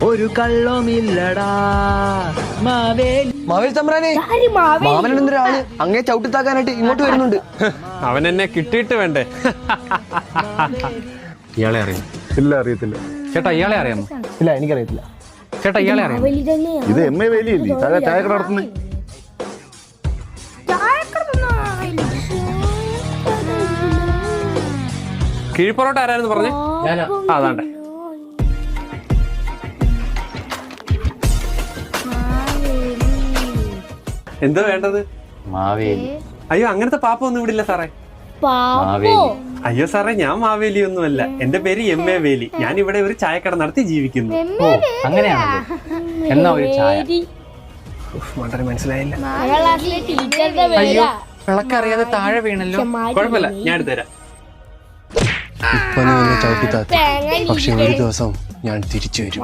ഒരു കള്ളമില്ലടാ മാവേലി തമ്പ്രാനെ, മാമനൊരാള് അങ്ങേ ചവിട്ടിത്താക്കാനായിട്ട് ഇങ്ങോട്ട് വരുന്നുണ്ട്. അവൻ എന്നെ കിട്ടിയിട്ട് വേണ്ടേ? ഇയാളെ അറിയാം? ഇല്ല, അറിയത്തില്ല. ചേട്ടാ ഇയാളെ അറിയാമോ? ഇല്ല, എനിക്കറിയത്തില്ല. ചേട്ടാ ഇയാളെ അറിയാമോ? ഇത് എം എ വേലിയല്ലേ? താഴെ ചായക്കട നടത്തുന്നേ. കിഴിപ്പൊറോട്ട ആരായിരുന്നു പറഞ്ഞേ? അതാണ്ട്. എന്താ വേണ്ടത്? മാവേലി. അയ്യോ, അങ്ങനത്തെ പാപ്പ ഒന്നും ഇവിടെ ഇല്ല സാറേ. അയ്യോ സാറേ, ഞാൻ മാവേലി ഒന്നുമല്ല. എന്റെ പേര് എം എ വേലി. ഞാൻ ഇവിടെ ഒരു ചായക്കട നടത്തി ജീവിക്കുന്നു. ഓ, അങ്ങനെയാണല്ലേ? എന്നാ ഒരു ചായ. വളരെ മനസ്സിലായില്ല. അയ്യോ, വിളക്കറിയാതെ താഴെ വീണല്ലോ. കുഴപ്പമില്ല, ഞാൻ എടുത്തുതരാം. ഇപ്പൊ നീ എന്നെ ചവിട്ടിത്താത്തി, പക്ഷെ ഒരു ദിവസം ഞാൻ തിരിച്ചു വരും.